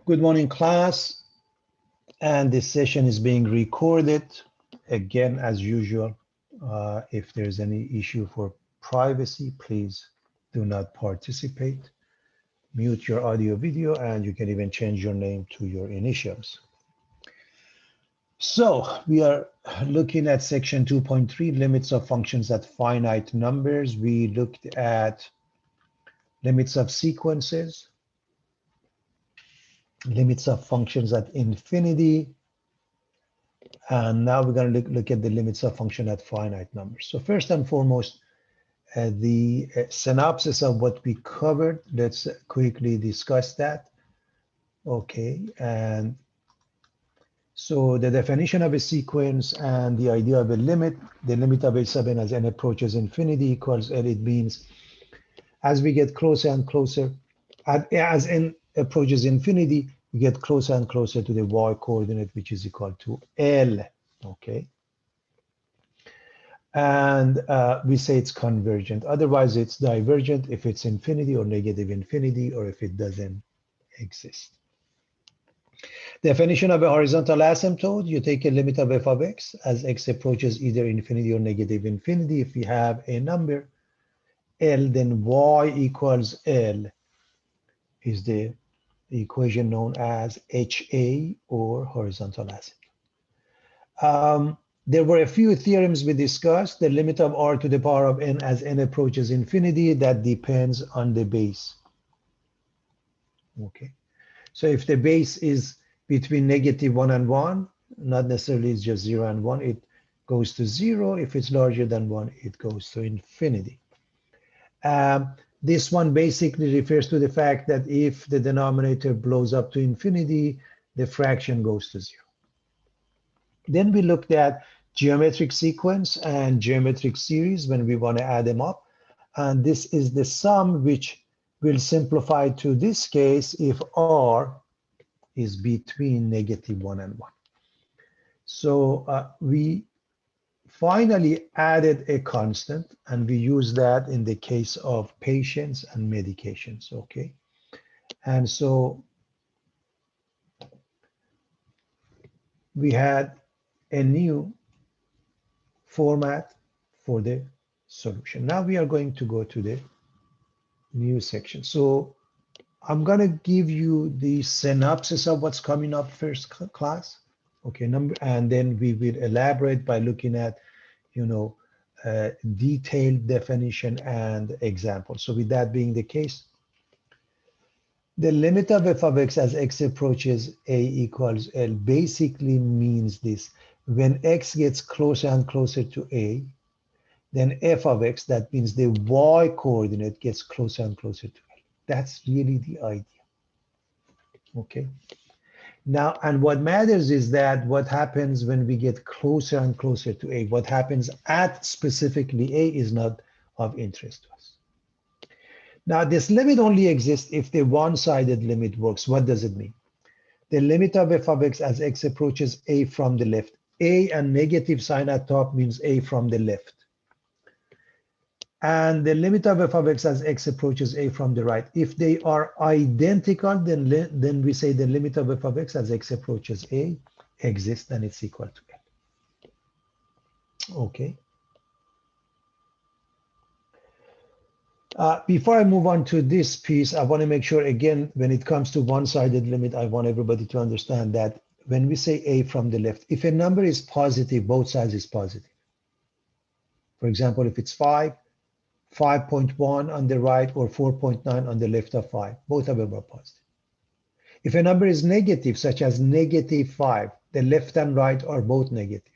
Good morning, class. And this session is being recorded. Again, as usual, if there's any issue for privacy, please do not participate. Mute your audio video, and you can even change your name to your initials. So we are looking at section 2.3, limits of functions at finite numbers. We looked at limits of sequences, limits of functions at infinity, and now we're going to look at the limits of function at finite numbers. So first and foremost, the synopsis of what we covered, let's quickly discuss that. Okay, and so the definition of a sequence and the idea of a limit, the limit of a sub n as n approaches infinity equals L. It means as we get closer and closer, as n approaches infinity, we get closer and closer to the y coordinate, which is equal to L, okay? And we say it's convergent. Otherwise, it's divergent if it's infinity or negative infinity, or if it doesn't exist. Definition of a horizontal asymptote, you take a limit of f of x as x approaches either infinity or negative infinity. If we have a number L, then y equals L is the equation known as HA, or horizontal asymptote. There were a few theorems we discussed. The limit of r to the power of n as n approaches infinity, that depends on the base. Okay, so if the base is between -1 and 1, not necessarily it's just 0 and 1, it goes to 0. If it's larger than 1, it goes to infinity. This one basically refers to the fact that if the denominator blows up to infinity, the fraction goes to 0. Then we looked at geometric sequence and geometric series when we want to add them up. And this is the sum, which will simplify to this case if r is between -1 and 1. So we finally added a constant, and we use that in the case of patients and medications, okay? And so we had a new format for the solution. Now we are going to go to the new section. So I'm going to give you the synopsis of what's coming up first, class. Okay, and then we will elaborate by looking at, detailed definition and examples. So with that being the case, the limit of f of x as x approaches a equals L basically means this. When x gets closer and closer to a, then f of x, that means the y coordinate, gets closer and closer to L. That's really the idea. Okay. Now, and what matters is that what happens when we get closer and closer to a, what happens at specifically a is not of interest to us. Now, this limit only exists if the one-sided limit works. What does it mean? The limit of f of x as x approaches a from the left. A and negative sign at top means a from the left. And the limit of f of x as x approaches a from the right. If they are identical, then we say the limit of f of x as x approaches a exists, and it's equal to L. Okay. Before I move on to this piece, I want to make sure, again, when it comes to one-sided limit, I want everybody to understand that when we say a from the left, if a number is positive, both sides is positive. For example, if it's 5, 5.1 on the right, or 4.9 on the left of 5. Both of them are positive. If a number is negative, such as -5, the left and right are both negative.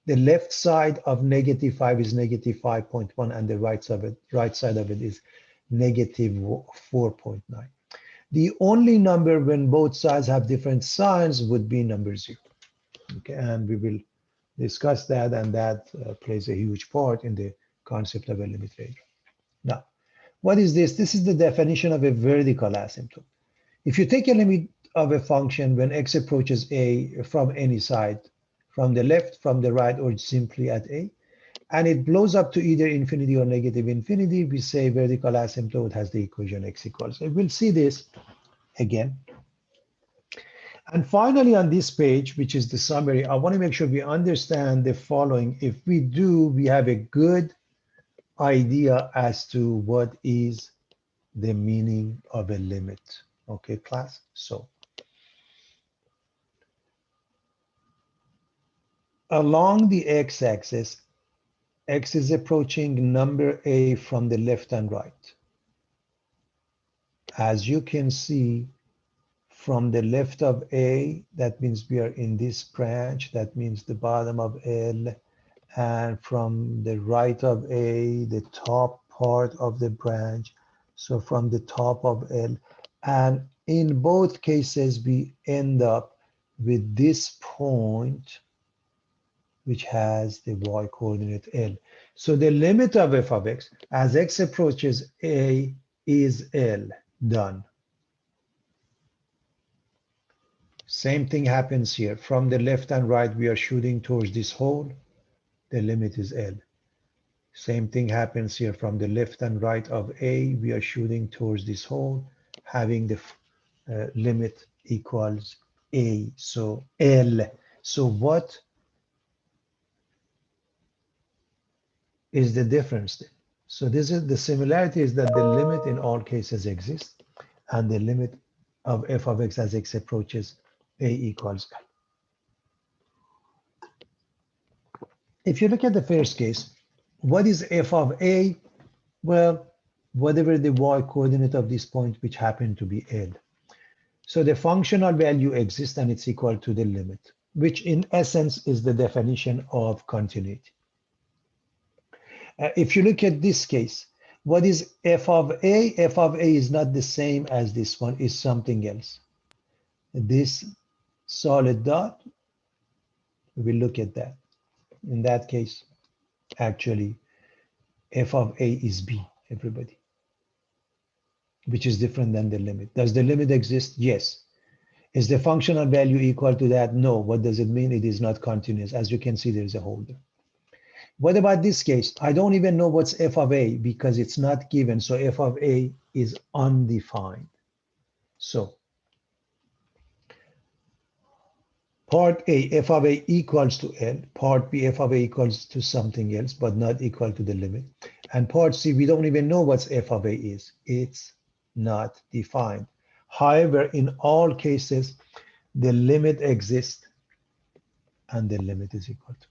The left side of -5 is -5.1, and the right side of it is -4.9. The only number when both sides have different signs would be number 0. Okay, and we will discuss that, and that plays a huge part in the concept of a limit value. Now, what is this? This is the definition of a vertical asymptote. If you take a limit of a function when x approaches a from any side, from the left, from the right, or simply at a, and it blows up to either infinity or negative infinity, we say vertical asymptote has the equation x equals. And we'll see this again. And finally, on this page, which is the summary, I want to make sure we understand the following. If we do, we have a good idea as to what is the meaning of a limit. Okay, class? So along the x-axis, x is approaching number a from the left and right. As you can see, from the left of A, that means we are in this branch, that means the bottom of L, and from the right of A, the top part of the branch, so from the top of L. And in both cases, we end up with this point, which has the y coordinate L. So the limit of f of x as x approaches A is L, done. Same thing happens here. From the left and right, we are shooting towards this hole. The limit is L. Same thing happens here. From the left and right of A, we are shooting towards this hole, having the limit equals A, so L. So what is the difference then? So this is the similarity is that the limit in all cases exists, and the limit of f of x as x approaches A equals L. If you look at the first case, what is f of A? Well, whatever the y coordinate of this point, which happened to be L. So the functional value exists and it's equal to the limit, which in essence is the definition of continuity. If you look at this case, what is f of A? F of A is not the same as this one, is something else. This solid dot, we will look at that. In that case, actually, f of A is B, everybody, which is different than the limit. Does the limit exist? Yes. Is the functional value equal to that? No. What does it mean? It is not continuous. As you can see, there is a hole there. What about this case? I don't even know what's f of A because it's not given. So f of A is undefined. So part A, f of A equals to L. Part B, f of A equals to something else, but not equal to the limit. And part C, we don't even know what f of A is. It's not defined. However, in all cases, the limit exists and the limit is equal to L.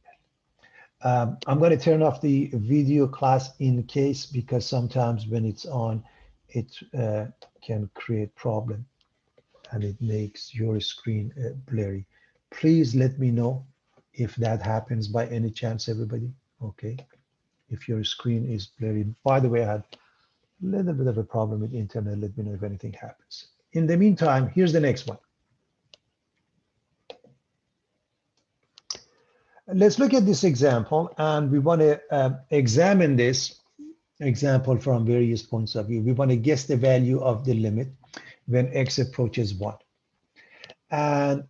I'm going to turn off the video class in case, because sometimes when it's on, it can create problem and it makes your screen blurry. Please let me know if that happens by any chance, everybody. Okay. If your screen is blurry. By the way, I had a little bit of a problem with internet. Let me know if anything happens. In the meantime, here's the next one. Let's look at this example, and we want to examine this example from various points of view. We want to guess the value of the limit when x approaches 1. And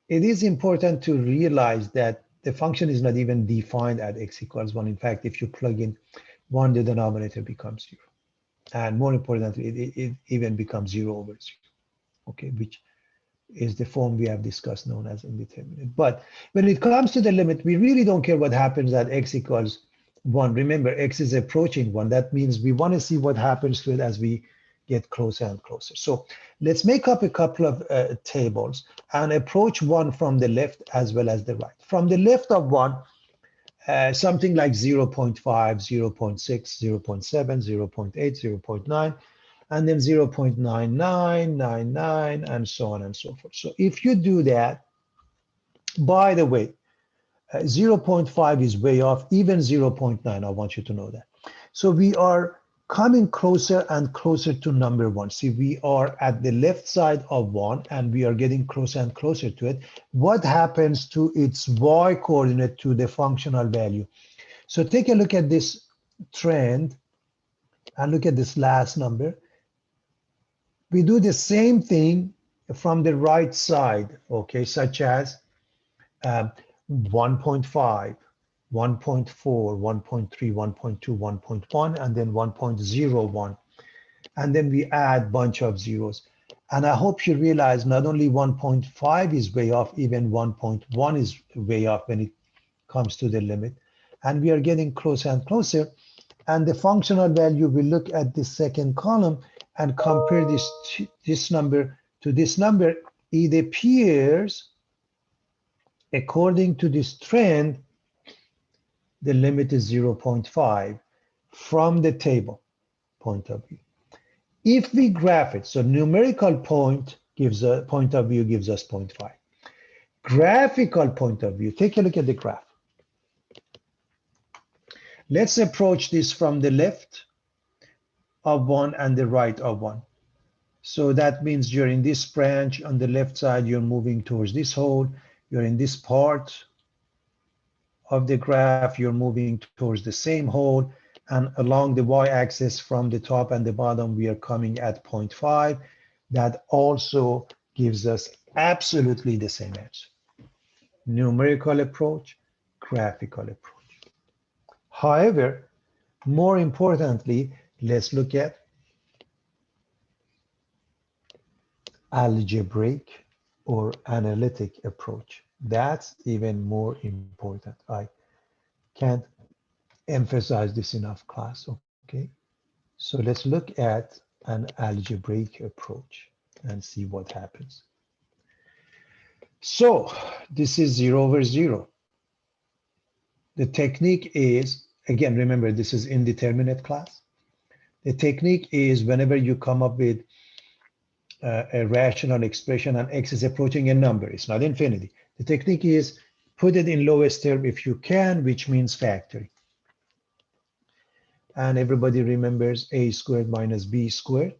it is important to realize that the function is not even defined at x equals 1. In fact, if you plug in 1, the denominator becomes 0. And more importantly, it even becomes 0 over 0, okay, which is the form we have discussed known as indeterminate. But when it comes to the limit, we really don't care what happens at x equals 1. Remember, x is approaching 1. That means we want to see what happens to it as we get closer and closer. So let's make up a couple of tables and approach 1 from the left as well as the right. From the left of 1, something like 0.5, 0.6, 0.7, 0.8, 0.9, and then 0.9999, and so on and so forth. So if you do that, by the way, 0.5 is way off, even 0.9, I want you to know that. So we are coming closer and closer to number 1. See, we are at the left side of 1 and we are getting closer and closer to it. What happens to its y coordinate, to the functional value? So take a look at this trend and look at this last number. We do the same thing from the right side, okay, such as 1.5, 1.4, 1.3, 1.2, 1.1, and then 1.01. And then we add bunch of zeros. And I hope you realize not only 1.5 is way off, even 1.1 is way off when it comes to the limit. And we are getting closer and closer. And the functional value, we look at the second column and compare this number to this number. It appears, according to this trend, the limit is 0.5 from the table point of view. If we graph it, so numerical point of view gives us 0.5. Graphical point of view, take a look at the graph. Let's approach this from the left of 1 and the right of 1. So that means you're in this branch on the left side, you're moving towards this hole, you're in this part of the graph, you're moving towards the same hole, and along the y-axis from the top and the bottom, we are coming at 0.5. That also gives us absolutely the same answer. Numerical approach, graphical approach. However, more importantly, let's look at algebraic or analytic approach. That's even more important. I can't emphasize this enough, class. Okay, so let's look at an algebraic approach and see what happens. So this is 0 over 0. The technique is, again, remember, this is indeterminate, class. The technique is whenever you come up with a rational expression and x is approaching a number, it's not infinity. The technique is put it in lowest term if you can, which means factoring. And everybody remembers a squared minus b squared.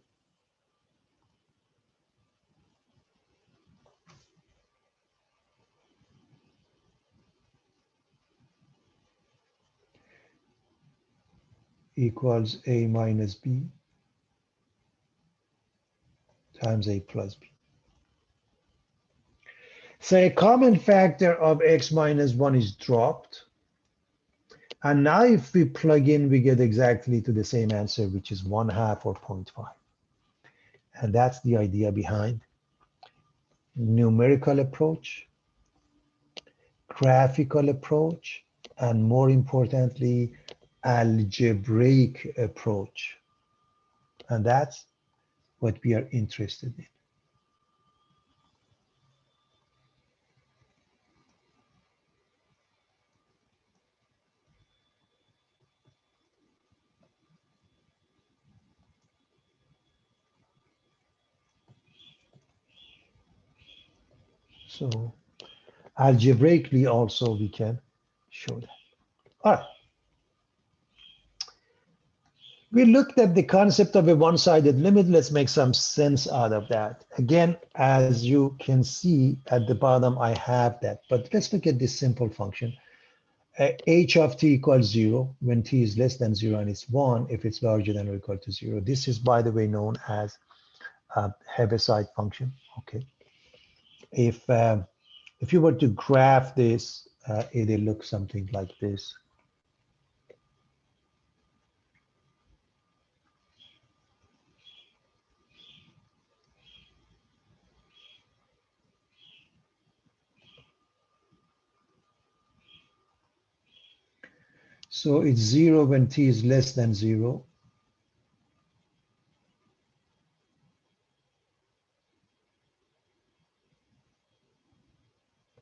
Equals a minus b times a plus b. So a common factor of x minus 1 is dropped. And now if we plug in, we get exactly to the same answer, which is 1/2 or 0.5. And that's the idea behind numerical approach, graphical approach, and more importantly, algebraic approach. And that's what we are interested in. So algebraically also we can show that. All right. We looked at the concept of a one-sided limit. Let's make some sense out of that. Again, as you can see at the bottom, I have that. But let's look at this simple function. H of t equals 0 when t is less than 0, and it's 1 if it's larger than or equal to 0. This is, by the way, known as a Heaviside function. Okay. If you were to graph this, it'll look something like this. So it's 0 when t is less than 0.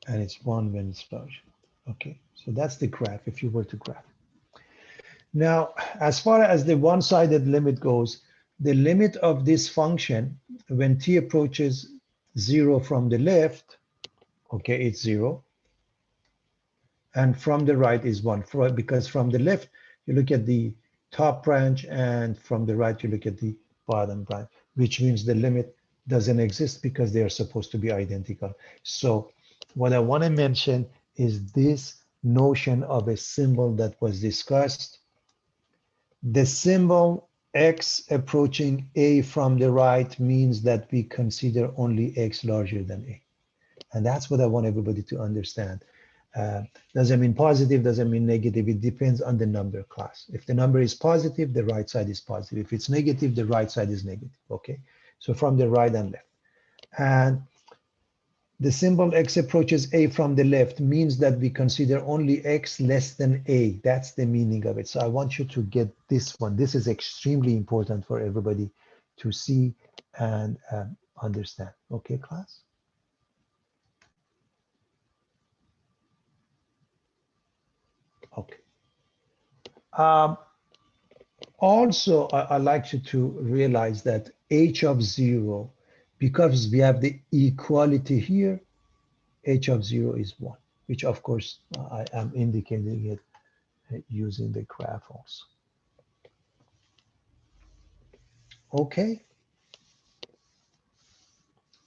And it's 1 when it's larger. Okay, so that's the graph if you were to graph. Now, as far as the one-sided limit goes, the limit of this function when t approaches 0 from the left, okay, it's 0. And from the right is 1, because from the left, you look at the top branch, and from the right, you look at the bottom branch, which means the limit doesn't exist because they are supposed to be identical. So what I want to mention is this notion of a symbol that was discussed. The symbol x approaching a from the right means that we consider only x larger than a. And that's what I want everybody to understand. Doesn't mean positive, doesn't mean negative. It depends on the number, class. If the number is positive, the right side is positive. If it's negative, the right side is negative. Okay, so from the right and left. And the symbol x approaches a from the left means that we consider only x less than a. That's the meaning of it. So I want you to get this one. This is extremely important for everybody to see and understand. Okay, class? Okay. Also, I like you to realize that h of 0, because we have the equality here, h of 0 is 1, which of course I am indicating it using the graph also. Okay.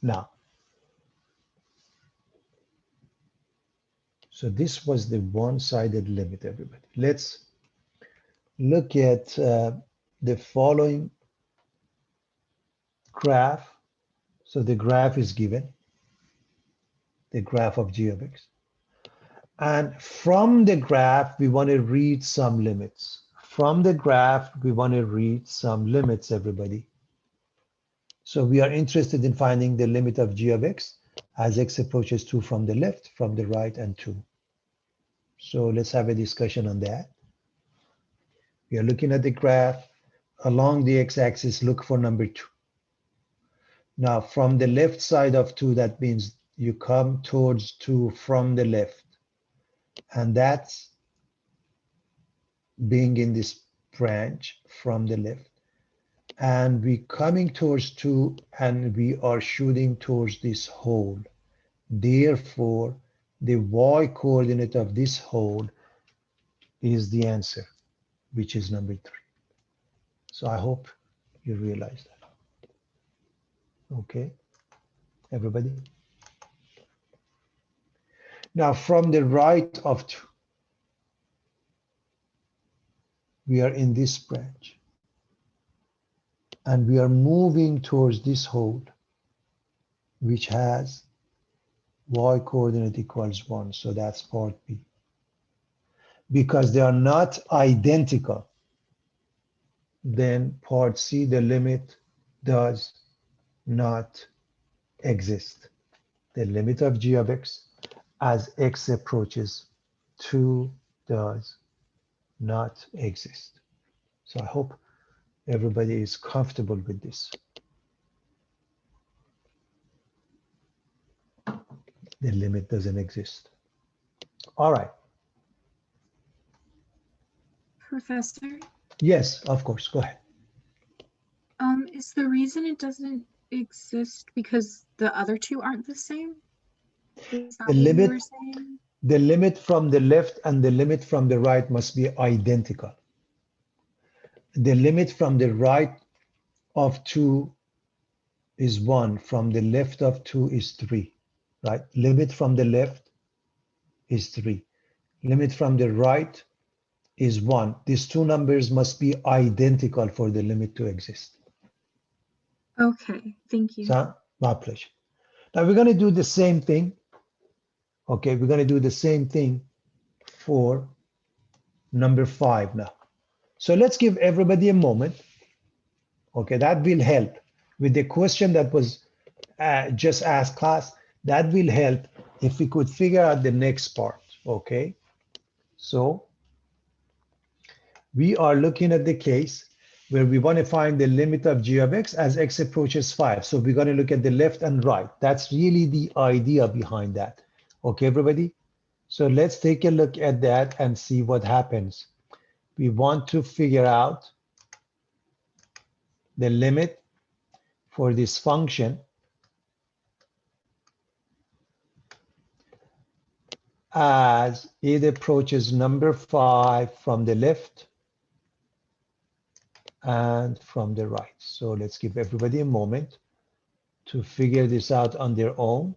Now, so this was the one-sided limit, everybody. Let's look at the following graph. So the graph is given, the graph of g of x. And from the graph, we want to read some limits. From the graph, we want to read some limits, everybody. So we are interested in finding the limit of g of x as x approaches 2 from the left, from the right, and 2. So let's have a discussion on that. We are looking at the graph. Along the x-axis, look for number 2. Now, from the left side of 2, that means you come towards 2 from the left. And that's being in this branch from the left. And we coming towards 2, and we are shooting towards this hole. Therefore, the y coordinate of this hole is the answer, which is number 3. So I hope you realize that. Okay, everybody? Now, from the right of 2, we are in this branch. And we are moving towards this hole, which has y coordinate equals 1. So that's part B. Because they are not identical, then part C, the limit does not exist. The limit of g of x as x approaches 2 does not exist. So I hope everybody is comfortable with this. The limit doesn't exist. All right. Professor? Yes, of course. Go ahead. Is the reason it doesn't exist because the other two aren't the same? Is that The what you limit, were saying? the limit from the left and the limit from the right must be identical. The limit from the right of 2 is 1. From the left of 2 is 3. Right? Limit from the left is 3. Limit from the right is 1. These two numbers must be identical for the limit to exist. Okay, thank you. So, my pleasure. Now we're going to do the same thing. Okay, we're going to do the same thing for number 5 now. So let's give everybody a moment. Okay, that will help with the question that was just asked class. That will help if we could figure out the next part. Okay, so we are looking at the case where we want to find the limit of g of x as x approaches 5. So we're going to look at the left and right. That's really the idea behind that. Okay, everybody? So let's take a look at that and see what happens. We want to figure out the limit for this function as it approaches number 5 from the left and from the right. So let's give everybody a moment to figure this out on their own.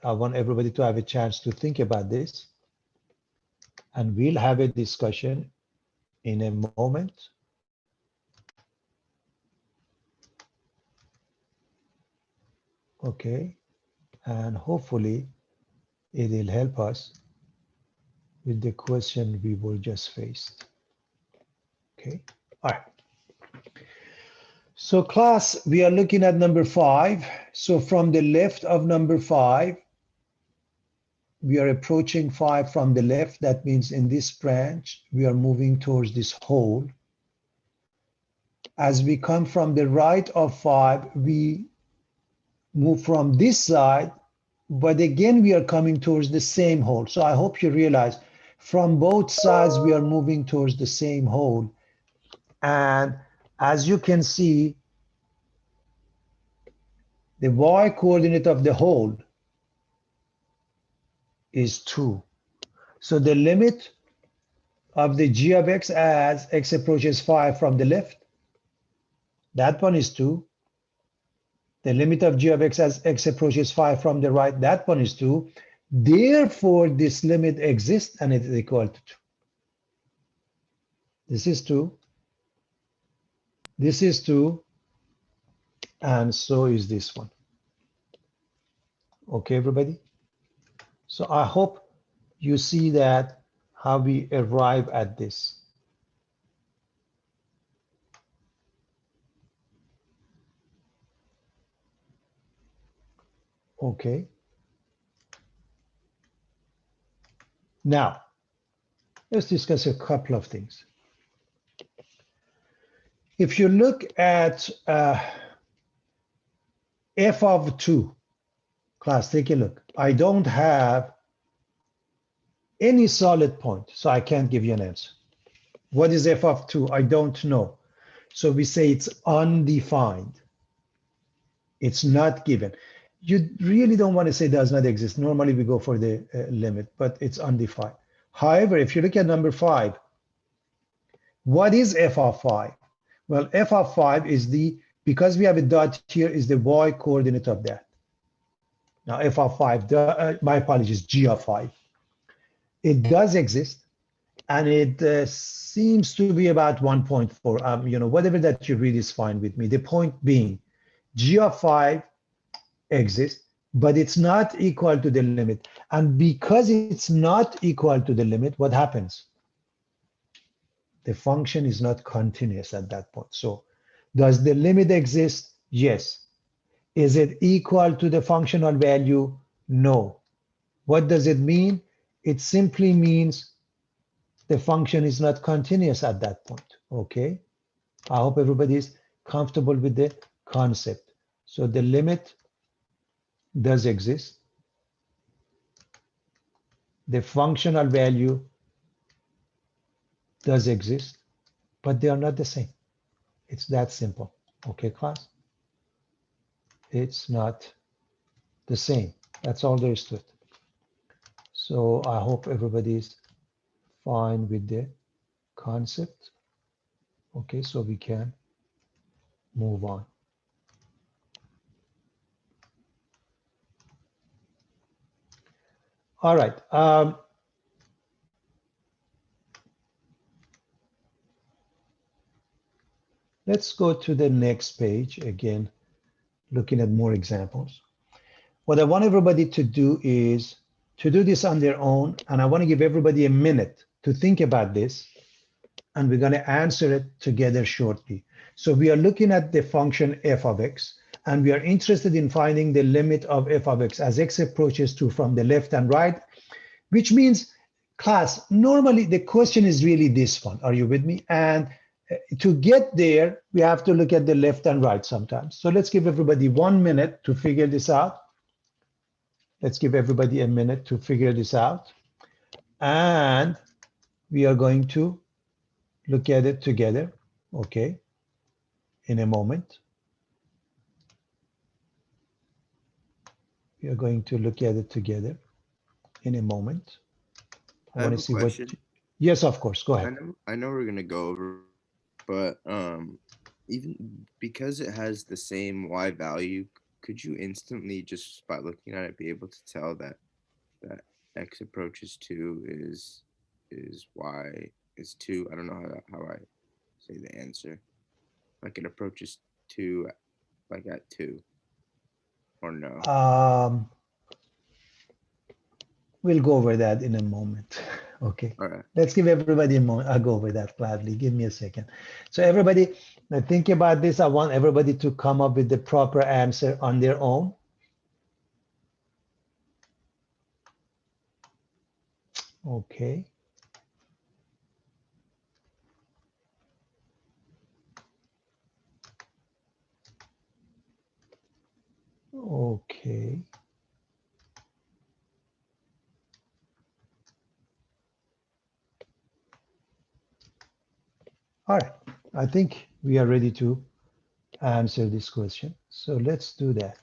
I want everybody to have a chance to think about this. And we'll have a discussion in a moment. Okay, and hopefully it will help us with the question we were just faced. Okay, all right. So class, we are looking at number 5. So from the left of number 5, we are approaching 5 from the left. That means in this branch, we are moving towards this hole. As we come from the right of 5, we move from this side, but again, we are coming towards the same hole. So I hope you realize from both sides, we are moving towards the same hole. And as you can see, the y coordinate of the hole is 2. So the limit of the g of x as x approaches 5 from the left, that one is 2. The limit of g of x as x approaches 5 from the right, that one is 2. Therefore, this limit exists and it is equal to 2. This is 2. This is 2. And so is this one. Okay, everybody? So I hope you see that how we arrive at this. Okay. Now, let's discuss a couple of things. If you look at f of 2, class, take a look. I don't have any solid point, so I can't give you an answer. What is f of 2? I don't know. So we say it's undefined. It's not given. You really don't want to say does not exist. Normally we go for the limit, but it's undefined. However, if you look at number 5, what is f of 5? Well, f of 5 is because we have a dot here, is the y coordinate of that. Now, f of 5, my apologies, g of 5. It does exist, and it seems to be about 1.4. Whatever that you read is fine with me. The point being, g of 5 exists, but it's not equal to the limit. And because it's not equal to the limit, what happens? The function is not continuous at that point. So does the limit exist? Yes. Is it equal to the functional value? No. What does it mean? It simply means the function is not continuous at that point. Okay. I hope everybody is comfortable with the concept. So the limit does exist. The functional value does exist, but they are not the same. It's that simple. Okay, class? It's not the same. That's all there is to it. So I hope everybody's fine with the concept. Okay, so we can move on. All right. Let's go to the next page again, looking at more examples. What I want everybody to do is to do this on their own, and I want to give everybody a minute to think about this, and we're going to answer it together shortly. So we are looking at the function f of x, and we are interested in finding the limit of f of x as x approaches to from the left and right, which means, class, normally the question is really this one. Are you with me? And to get there, we have to look at the left and right sometimes. So let's give everybody 1 minute to figure this out. Let's give everybody a minute to figure this out. And we are going to look at it together, okay, in a moment. We are going to look at it together in a moment. I want to see question. what. Yes, of course. Go ahead. I know we're gonna go over, but even because it has the same y value, could you instantly just by looking at it be able to tell that x approaches 2 is y is 2? I don't know how I say the answer. Like it approaches 2 like at 2 or no? We'll go over that in a moment. Okay. All right. Let's give everybody a moment. I'll go over that gladly. Give me a second. So everybody, now think about this. I want everybody to come up with the proper answer on their own. Okay. Okay. All right. I think we are ready to answer this question. So let's do that.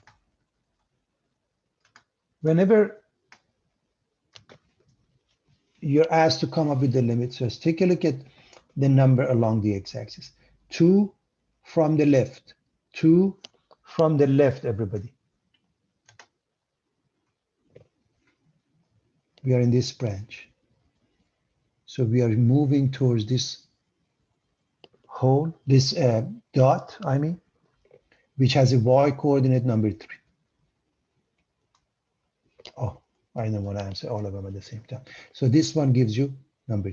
Whenever you're asked to come up with the limit, so let's take a look at the number along the x-axis. 2 from the left. 2 from the left, everybody. We are in this branch. So we are moving towards this hole, this dot, I mean, which has a y coordinate number 3. Oh, I don't want to answer all of them at the same time. So this one gives you number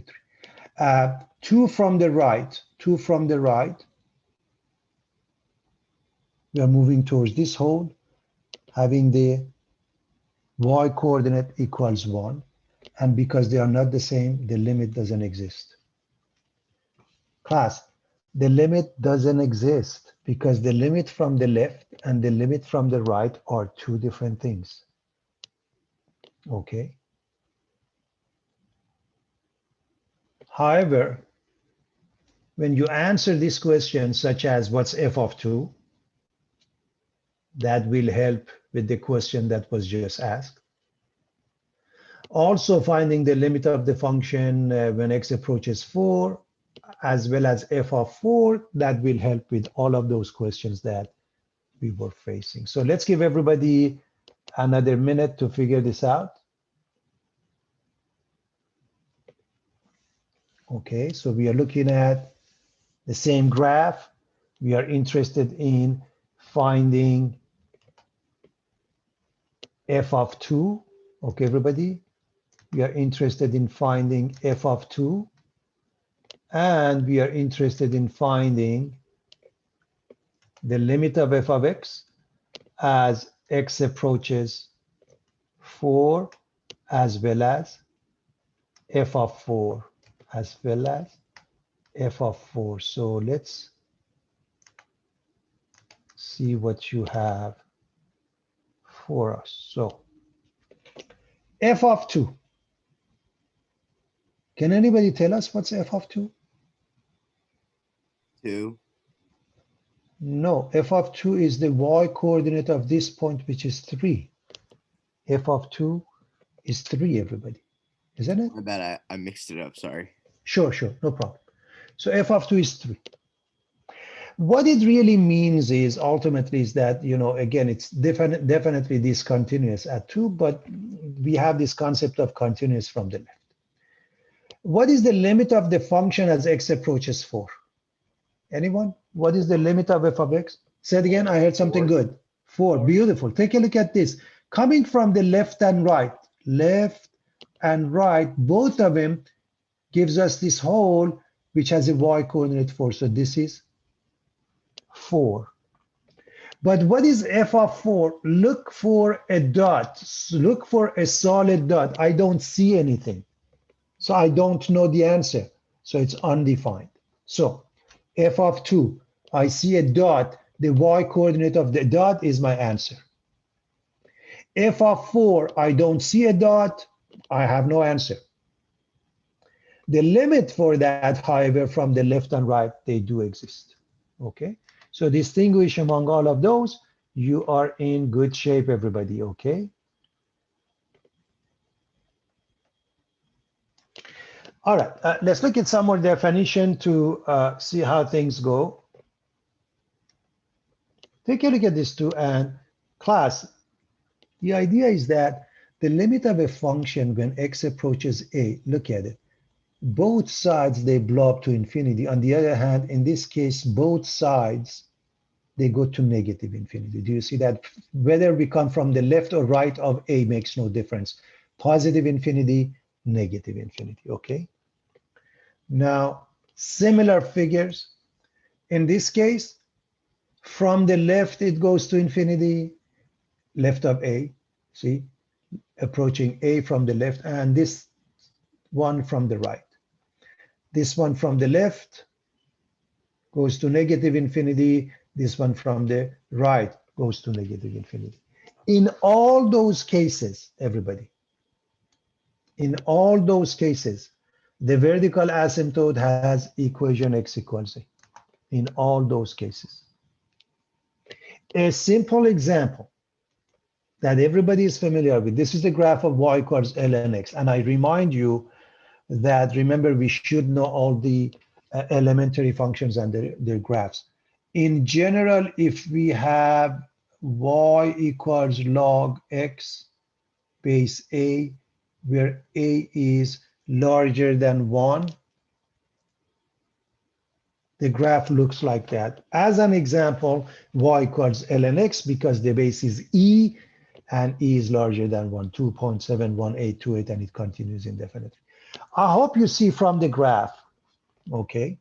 3. 2 from the right, 2 from the right. We are moving towards this hole, having the y coordinate equals 1. And because they are not the same, the limit doesn't exist. Class, the limit doesn't exist because the limit from the left and the limit from the right are two different things. Okay. However, when you answer this question, such as what's f of 2, that will help with the question that was just asked. Also finding the limit of the function when x approaches 4, as well as f of 4, that will help with all of those questions that we were facing. So let's give everybody another minute to figure this out. Okay, so we are looking at the same graph. We are interested in finding f of 2. Okay, everybody, we are interested in finding f of 2. And we are interested in finding the limit of f of x as x approaches 4, as well as f of 4, as well as f of 4. So let's see what you have for us. So f of 2. Can anybody tell us what's f of 2? 2. No, f of 2 is the y coordinate of this point, which is 3. F of 2 is 3, everybody. Isn't it? My bad, I mixed it up, sorry. Sure, no problem. So f of 2 is 3. What it really means is ultimately is that, you know, again, it's definitely discontinuous at 2, but we have this concept of continuous from the left. What is the limit of the function as x approaches 4? Anyone? What is the limit of f of x? Say it again, I heard something 4. good. 4, beautiful. Take a look at this. Coming from the left and right, both of them gives us this hole, which has a y coordinate 4. So this is 4. But what is f of 4? Look for a dot. Look for a solid dot. I don't see anything. So I don't know the answer. So it's undefined. So f of 2, I see a dot. The y coordinate of the dot is my answer. F of 4, I don't see a dot. I have no answer. The limit for that, however, from the left and right, they do exist. Okay, so distinguish among all of those, you are in good shape, everybody. Okay. All right, let's look at some more definition to see how things go. Take a look at this too, and class, the idea is that the limit of a function when x approaches a, look at it, both sides, they blow up to infinity. On the other hand, in this case, both sides, they go to negative infinity. Do you see that? Whether we come from the left or right of a makes no difference. Positive infinity, negative infinity, okay? Now, similar figures. In this case, from the left, it goes to infinity, left of A, see? Approaching A from the left, and this one from the right. This one from the left goes to negative infinity. This one from the right goes to negative infinity. In all those cases, everybody, in all those cases, the vertical asymptote has equation x equals a. In all those cases. A simple example that everybody is familiar with. This is the graph of y equals ln x. And I remind you that, remember, we should know all the elementary functions and their graphs. In general, if we have y equals log x base a, where a is larger than 1, the graph looks like that. As an example, y equals ln x because the base is e, and e is larger than 1, 2.71828, and it continues indefinitely. I hope you see from the graph, okay,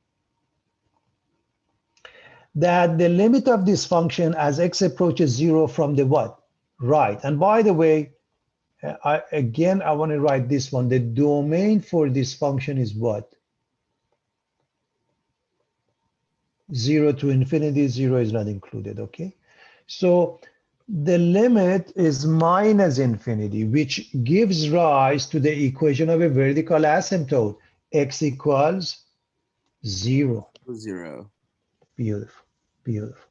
that the limit of this function as x approaches 0 from the what? Right. And by the way, I want to write this one. The domain for this function is what? 0 to infinity, 0 is not included, okay? So the limit is minus infinity, which gives rise to the equation of a vertical asymptote, x equals 0. 0. Beautiful, beautiful.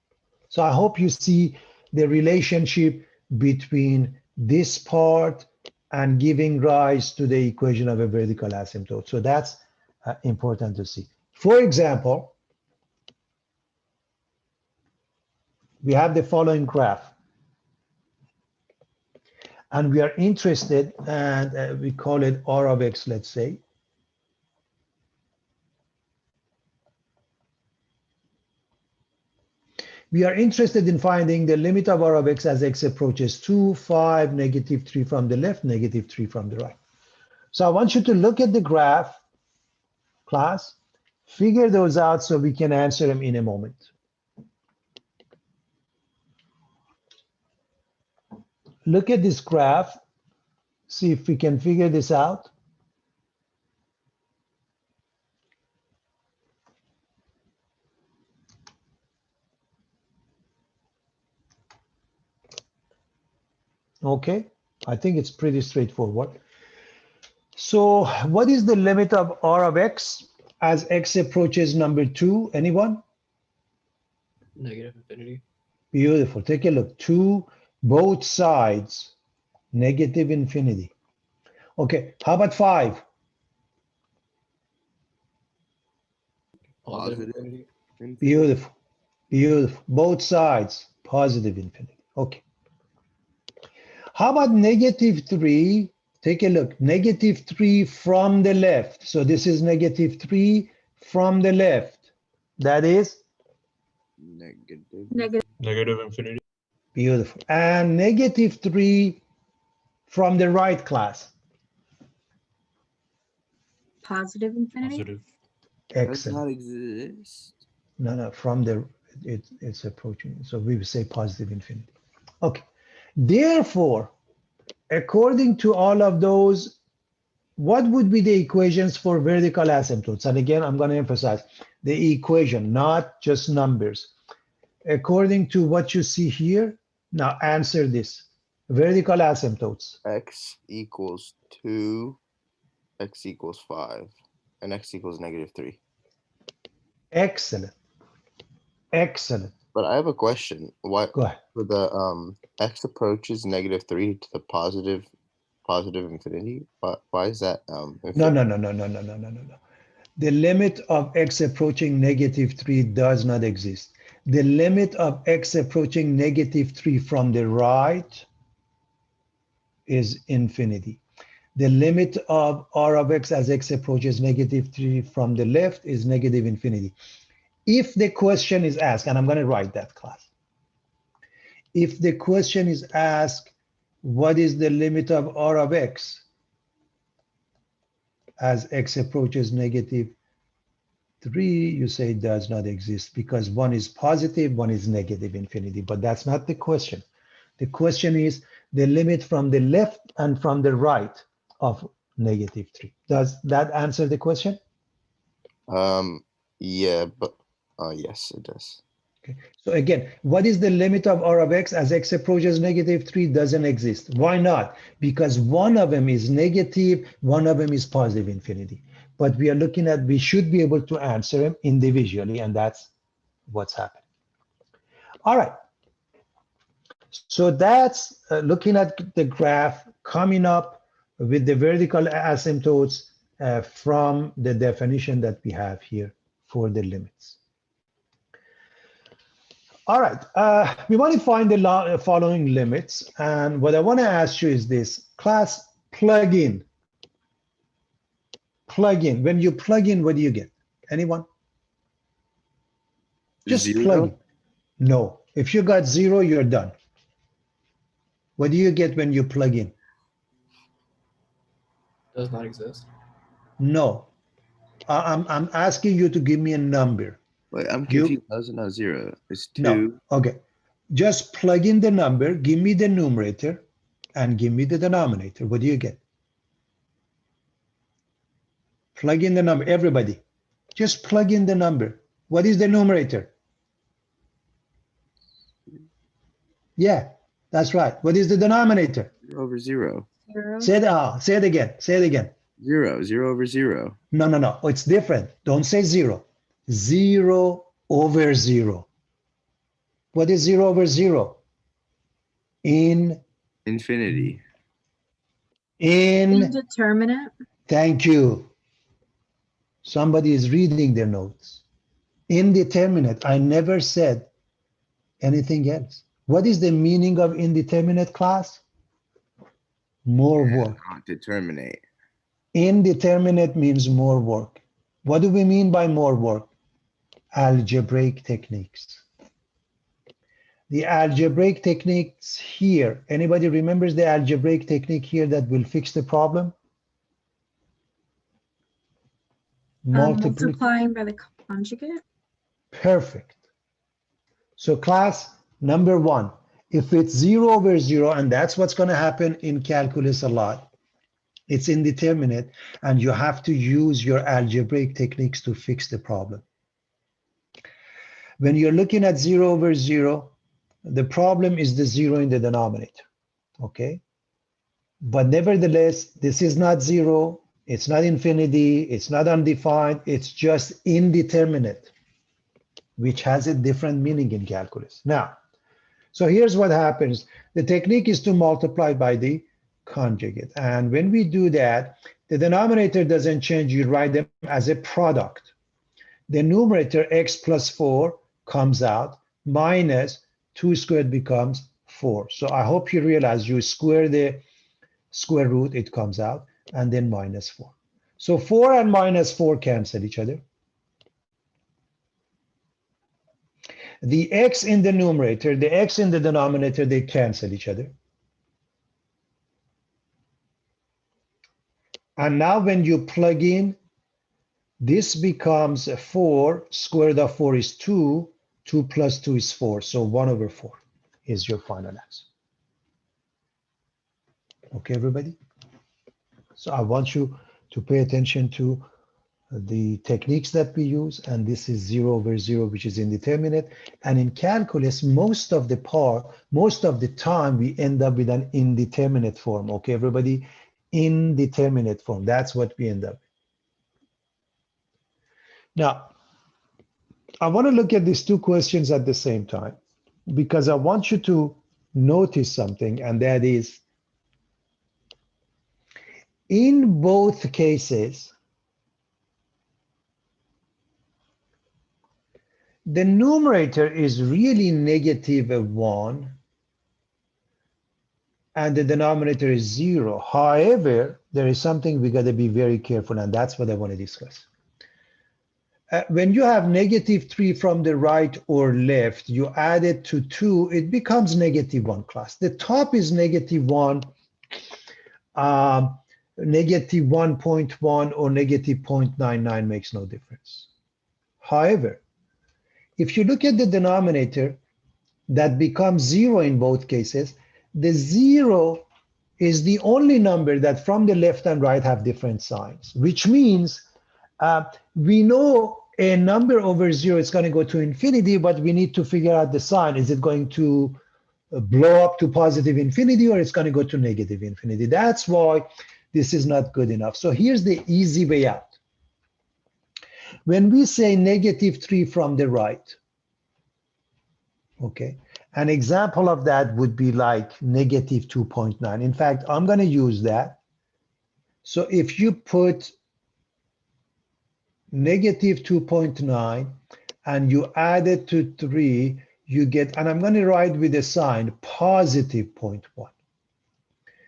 So I hope you see the relationship between this part and giving rise to the equation of a vertical asymptote. So that's important to see. For example, we have the following graph. And we are interested, and we call it R of x, let's say. We are interested in finding the limit of R of x as x approaches 2, 5, negative 3 from the left, negative 3 from the right. So I want you to look at the graph, class, figure those out so we can answer them in a moment. Look at this graph, see if we can figure this out. Okay, I think it's pretty straightforward. So what is the limit of R of x as x approaches number 2? Anyone? Negative infinity. Beautiful. Take a look. 2, both sides, negative infinity. Okay, how about 5? Positive infinity. Beautiful. Beautiful. Both sides, positive infinity. Okay. How about negative 3? Take a look. Negative 3 from the left. So this is negative 3 from the left. That is? Negative infinity. Beautiful. And negative 3 from the right, class. Positive infinity. Positive. Does Excellent. not exist. No, from the, it's approaching. So we will say positive infinity. Okay. Therefore, according to all of those, what would be the equations for vertical asymptotes? And again, I'm going to emphasize the equation, not just numbers. According to what you see here, now answer this. Vertical asymptotes. X equals 2, x equals 5, and x equals negative 3. Excellent. Excellent. But I have a question. Why Go ahead. for the x approaches negative 3 to the positive infinity? Why is that No. infinity? The limit of x approaching negative 3 does not exist. The limit of x approaching negative 3 from the right is infinity. The limit of R of x as x approaches negative 3 from the left is negative infinity. If the question is asked, and I'm going to write that, class. If the question is asked, what is the limit of R of x as x approaches negative 3, you say it does not exist because one is positive, one is negative infinity, but that's not the question. The question is the limit from the left and from the right of negative 3. Does that answer the question? Yeah, but yes, it does. Okay. So again, what is the limit of r of x as x approaches negative 3? Doesn't exist. Why not? Because one of them is negative, one of them is positive infinity. But we are looking at, we should be able to answer them individually, and that's what's happening. All right. So that's looking at the graph coming up with the vertical asymptotes from the definition that we have here for the limits. All right, we want to find the following limits. And what I want to ask you is this, class, plug in. Plug in. When you plug in, what do you get? Anyone? Just 0? plug in. No. If you got 0, you're done. What do you get when you plug in? Does not exist. No. I'm asking you to give me a number. Wait, I'm You- confused. How's it not 0? It's 2. No. Okay. Just plug in the number, give me the numerator, and give me the denominator. What do you get? Plug in the number, everybody. Just plug in the number. What is the numerator? Yeah, that's right. What is the denominator? 0 over 0. 0. Say it again. Say it again. 0. 0 over 0. No. It's different. Don't say 0. 0 over 0. What is 0 over 0? Infinity. Indeterminate. Thank you. Somebody is reading their notes. Indeterminate. I never said anything else. What is the meaning of indeterminate, class? More work. Not determinate. Indeterminate means more work. What do we mean by more work? Algebraic techniques. The algebraic techniques here, anybody remembers the algebraic technique here that will fix the problem? Multiplying by the conjugate. Perfect. So class, number 1, if it's 0 over 0, and that's what's going to happen in calculus a lot, it's indeterminate, and you have to use your algebraic techniques to fix the problem. When you're looking at 0 over 0, the problem is the 0 in the denominator, okay? But nevertheless, this is not 0, it's not infinity, it's not undefined, it's just indeterminate, which has a different meaning in calculus. Now, so here's what happens. The technique is to multiply by the conjugate. And when we do that, the denominator doesn't change. You write them as a product. The numerator, x plus 4, comes out, minus 2 squared becomes 4. So I hope you realize you square the square root, it comes out, and then minus 4. So 4 and minus 4 cancel each other. The x in the numerator, the x in the denominator, they cancel each other. And now when you plug in, this becomes 4, square root of 4 is 2, 2 plus 2 is 4, so 1 over 4 is your final answer. Okay, everybody? So I want you to pay attention to the techniques that we use, and this is 0 over 0, which is indeterminate. And in calculus, most of the time, we end up with an indeterminate form. Okay, everybody? Indeterminate form. That's what we end up with. Now, I want to look at these two questions at the same time, because I want you to notice something, and that is, in both cases, the numerator is really -1, and the denominator is 0. However, there is something we got to be very careful, and that's what I want to discuss. When you have -3 from the right or left, you add it to 2, it becomes -1 class. The top is -1. negative 1.1 or negative 0.99 makes no difference. However, if you look at the denominator, that becomes 0 in both cases. The 0 is the only number that from the left and right have different signs, which means we know a number over 0 is going to go to infinity, but we need to figure out the sign. Is it going to blow up to positive infinity, or it's going to go to negative infinity? That's why this is not good enough. So here's the easy way out. When we say negative 3 from the right, okay, an example of that would be like negative 2.9. In fact, I'm going to use that. So if you put negative 2.9 and you add it to 3, you get, and I'm going to write with a sign, positive 0.1.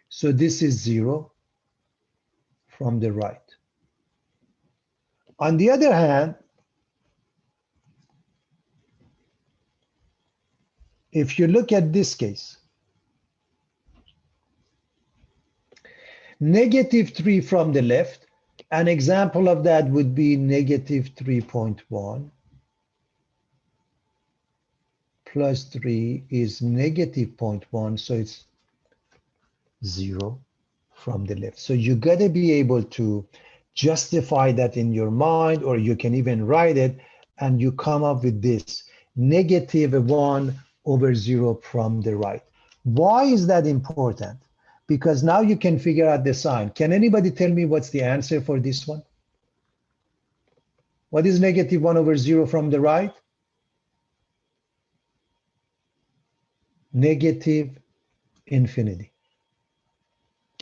So this is 0 from the right. On the other hand, if you look at this case, negative 3 from the left, an example of that would be negative 3.1 plus 3 is negative 0.1, so it's 0 from the left. So you got to be able to justify that in your mind, or you can even write it, and you come up with this negative 1 over 0 from the right. Why is that important? Because now you can figure out the sign. Can anybody tell me what's the answer for this one? What is negative 1 over 0 from the right? Negative infinity.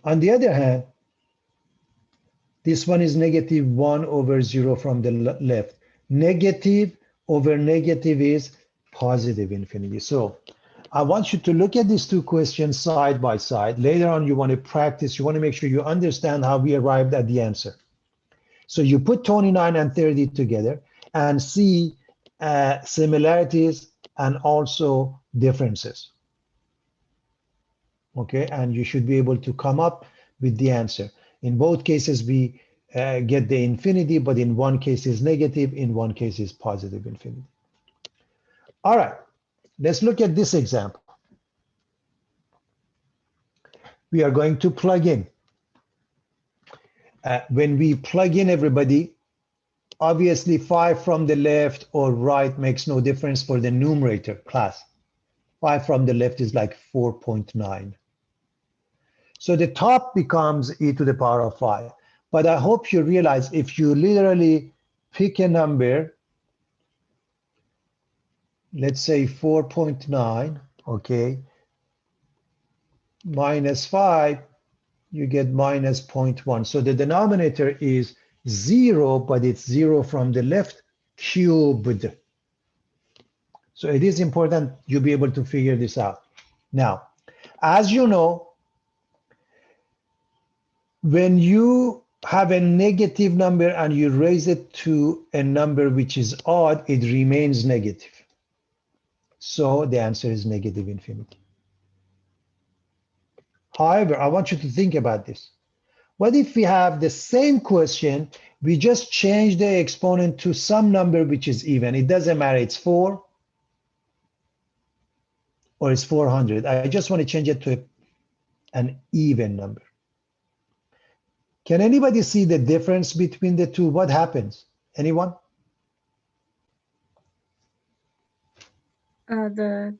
On the other hand, this one is negative 1 over 0 from the left. Negative over negative is positive infinity. So I want you to look at these two questions side by side. Later on, you want to practice. You want to make sure you understand how we arrived at the answer. So you put 29 and 30 together and see similarities and also differences. Okay, and you should be able to come up with the answer. In both cases, we get the infinity, but in one case is negative, in one case is positive infinity. All right, let's look at this example. We are going to plug in. When we plug in, everybody, obviously 5 from the left or right makes no difference for the numerator class. 5 from the left is like 4.9. So the top becomes e to the power of 5. But I hope you realize if you literally pick a number, let's say 4.9, okay, minus 5, you get minus 0.1. So the denominator is 0, but it's 0 from the left cubed. So it is important you be able to figure this out. Now, as you know, when you have a negative number and you raise it to a number which is odd, it remains negative. So the answer is negative infinity. However, I want you to think about this. What if we have the same question, we just change the exponent to some number which is even? It doesn't matter, it's 4 or it's 400. I just want to change it to an even number. Can anybody see the difference between the two? What happens? Anyone? The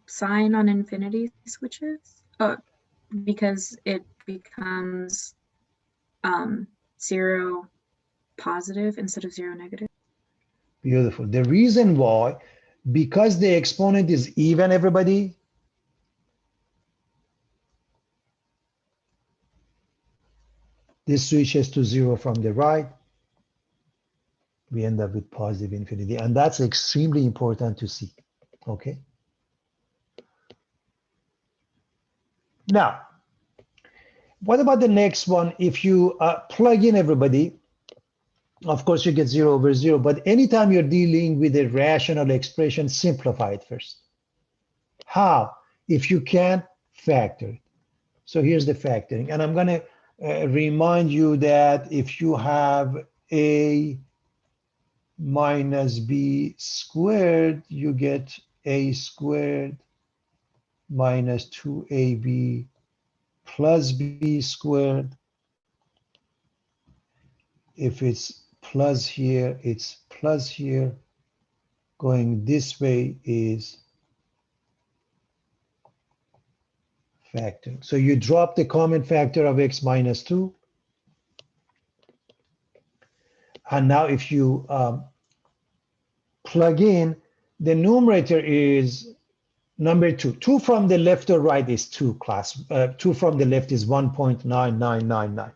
sign on infinity switches because it becomes 0 positive instead of 0 negative. Beautiful. The reason why, because the exponent is even, everybody, this switches to 0 from the right. We end up with positive infinity. And that's extremely important to see. Okay. Now, what about the next one? If you plug in, everybody, of course you get 0 over 0, but anytime you're dealing with a rational expression, simplify it first. How? If you can, factor it. So here's the factoring, and I'm going to remind you that if you have a minus b squared, you get a squared minus 2ab plus b squared. If it's plus here, it's plus here. Going this way is factoring. So you drop the common factor of x minus 2. And now if you plug in, the numerator is number 2. 2 from the left or right is 2 class. 2 from the left is 1.9999.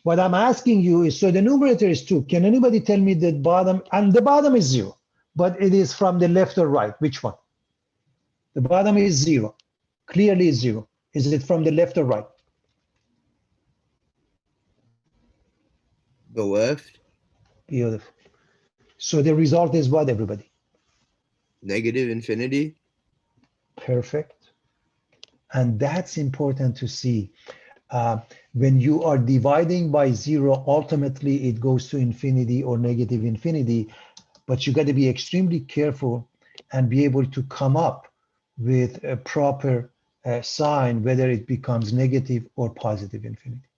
What I'm asking you is, so the numerator is 2. Can anybody tell me the bottom? And the bottom is 0, but it is from the left or right. Which one? The bottom is 0. Clearly is 0. Is it from the left or right? The left. Beautiful. So the result is what, everybody? Negative infinity. Perfect. And that's important to see. When you are dividing by 0, ultimately it goes to infinity or negative infinity, but you got to be extremely careful and be able to come up with a proper sign, whether it becomes negative or positive infinity.